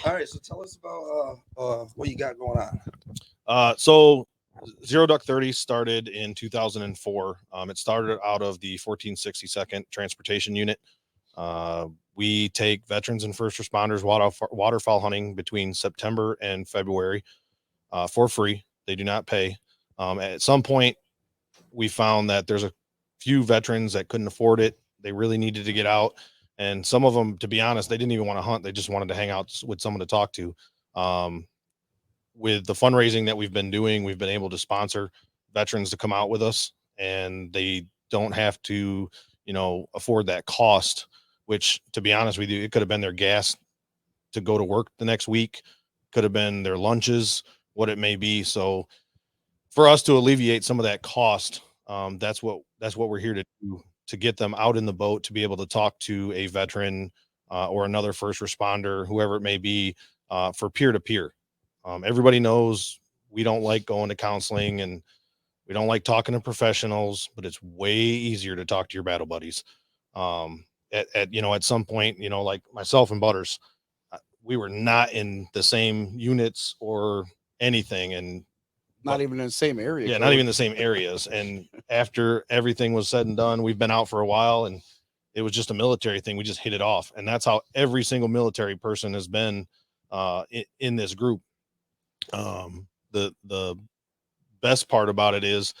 All right, so tell us about what you got going on. So Zero Duck 30 started in 2004. It started out of the 1462nd Transportation Unit. We take veterans and first responders waterfowl hunting between September and February for free. They do not pay. At some point, we found that there's a few veterans that couldn't afford it. They really needed to get out. And some of them, to be honest, they didn't even want to hunt. They just wanted to hang out with someone to talk to. Um, with the fundraising that we've been doing, we've been able to sponsor veterans to come out with us, and they don't have to, afford that cost. Which, to be honest with you, it could have been their gas to go to work the next week, could have been their lunches, what it may be. So, for us to alleviate some of that cost, that's what we're here to do, to get them out in the boat to be able to talk to a veteran or another first responder, whoever it may be, for peer to peer. Everybody knows we don't like going to counseling and we don't like talking to professionals, but it's way easier to talk to your battle buddies. At some point, like myself and Butters, we were not in the same units or anything, and Not even in the same area yeah, not even code. the same areas. And after everything was said and done, we've been out for a while, and it was just a military thing. We just hit it off, and that's how every single military person has been in this group. The best part about it is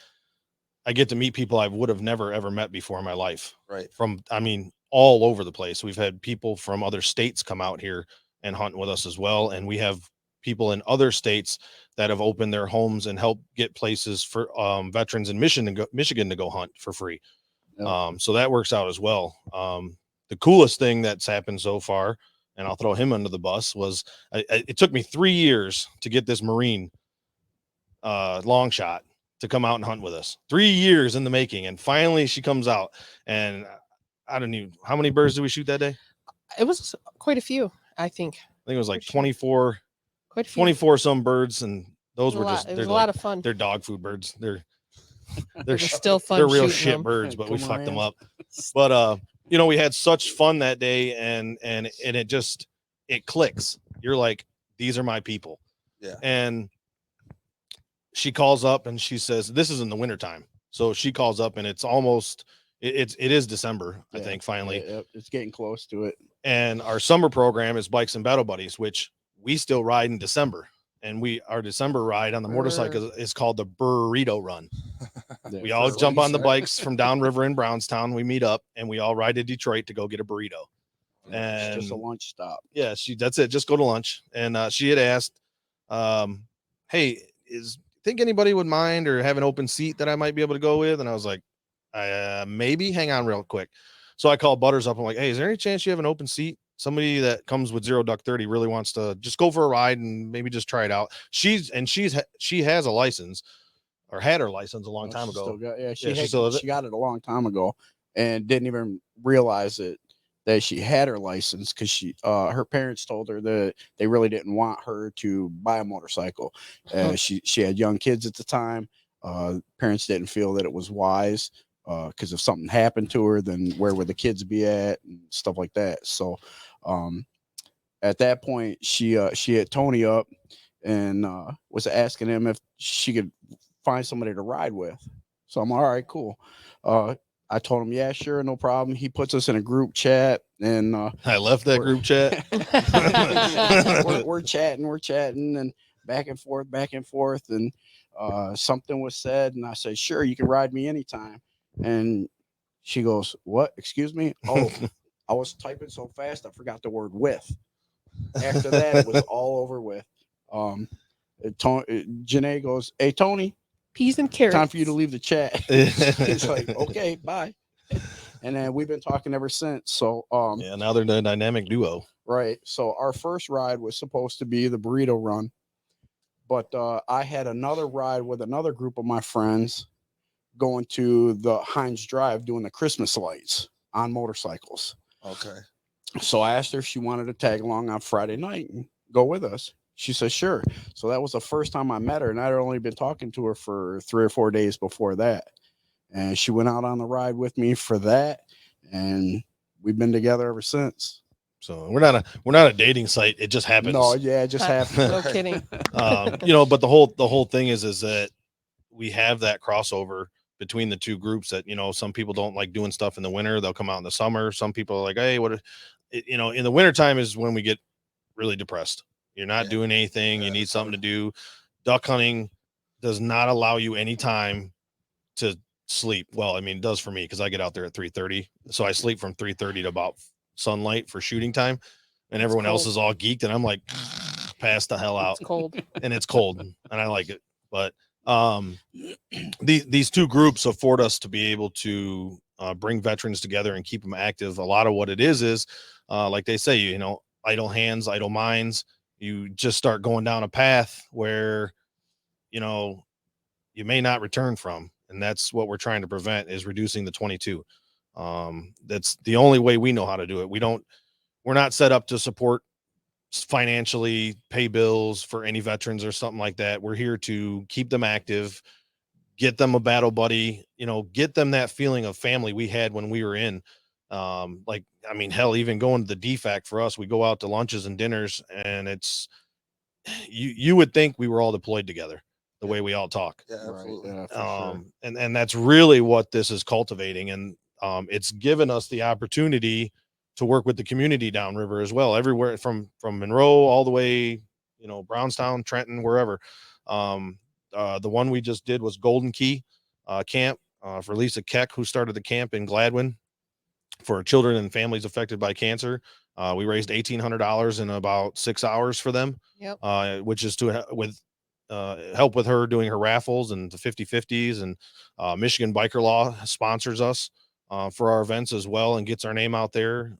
I get to meet people I would have never ever met before in my life. Right. From, I mean, all over the place. We've had people from other states come out here and hunt with us as well, and we have people in other states that have opened their homes and helped get places for veterans in Michigan to go hunt for free. Yep. So that works out as well. The coolest thing that's happened so far, and I'll throw him under the bus, was it took me 3 years to get this Marine long shot to come out and hunt with us. 3 years in the making, and finally she comes out. And I don't even, how many birds did we shoot that day? It was quite a few, I think. I think it was For like sure. 24, Quite a few. 24 some birds, and It those was a were lot. just It they're was a like lot of fun. they're dog food birds. They're It was still fun they're real shooting shit them. birds, but we fucked them Cormorants. up. But we had such fun that day, and it just it clicks. You're like, these are my people. Yeah. And she calls up and she says, this is in the wintertime. So she calls up and it's almost it is December, I Yeah, think, finally. yeah, it's getting close to it. And our summer program is Bikes and Battle Buddies, which we still ride in December. And our December ride on the motorcycle is called the Burrito Run. Yeah, We all for jump on the right? bikes from downriver in Brownstown. We meet up and we all ride to Detroit to go get a burrito. it's just a And lunch stop. yeah, that's it. Just go to lunch. And she had asked, hey, think anybody would mind or have an open seat that I might be able to go with? And I was like, maybe. Hang on real quick. So I called Butters up. I'm like, hey, is there any chance you have an open seat? Somebody that comes with Zero Duck 30 really wants to just go for a ride and maybe just try it out. She has a license, or had her license a long Oh, time she ago. still got, yeah, Yeah, she still has it? she got it a long time ago and didn't even realize it that she had her license because her parents told her that they really didn't want her to buy a motorcycle. She had young kids at the time. Parents didn't feel that it was wise because if something happened to her, then where would the kids be at and stuff like that. So um, at that point, she hit Tony up and was asking him if she could find somebody to ride with. So I'm all right, cool. Uh, I told him, yeah, sure, no problem. He puts us in a group chat, and I left that we're- group chat. we're chatting, and back and forth, and something was said, and I said, sure, you can ride me anytime. And she goes, what? Excuse me? Oh, I was typing so fast I forgot the word with. After that, it was all over with. Janae goes, hey, Tony, Peas and carrots. time for you to leave the chat. It's like, okay, bye. And then we've been talking ever since. So, Yeah, now they're the dynamic duo. right. So our first ride was supposed to be the burrito run, but I had another ride with another group of my friends going to the Heinz Drive doing the Christmas lights on motorcycles. Okay. So I asked her if she wanted to tag along on Friday night and go with us. She said, sure. So that was the first time I met her, and I'd only been talking to her for 3 or 4 days before that. And she went out on the ride with me for that, and we've been together ever since. So we're not a dating site. It just happens. No, yeah, it just happened. No kidding. But the whole thing is that we have that crossover between the two groups that, some people don't like doing stuff in the winter. They'll come out in the summer. Some people are like, hey, in the wintertime is when we get really depressed. You're not doing anything. You need something to do. Duck hunting does not allow you any time to sleep. Well, I mean, it does for me because I get out there at 3:30. So I sleep from 3:30 to about sunlight for shooting time. And everyone else is all geeked. And I'm like, pass the hell out. It's cold. And it's cold. And I like it. But these two groups afford us to be able to bring veterans together and keep them active. A lot of what it is like they say, idle hands, idle minds. You just start going down a path where, you may not return from. And that's what we're trying to prevent, is reducing the 22. That's the only way we know how to do it. We're not set up to support financially, pay bills for any veterans or something like that. We're here to keep them active, get them a battle buddy, get them that feeling of family we had when we were in. Hell, even going to the DFAC for us, we go out to lunches and dinners, and it's, you would think we were all deployed together the way we all talk. Yeah, absolutely. Right, yeah, for sure. And that's really what this is cultivating. And it's given us the opportunity to work with the community downriver as well, everywhere from Monroe all the way, Brownstown, Trenton, wherever. The one we just did was Golden Key camp for Lisa Keck, who started the camp in Gladwin for children and families affected by cancer. We raised $1,800 in about 6 hours for them. Yep. Which is to help with her doing her raffles and the 50/50s, and Michigan Biker Law sponsors us for our events as well and gets our name out there.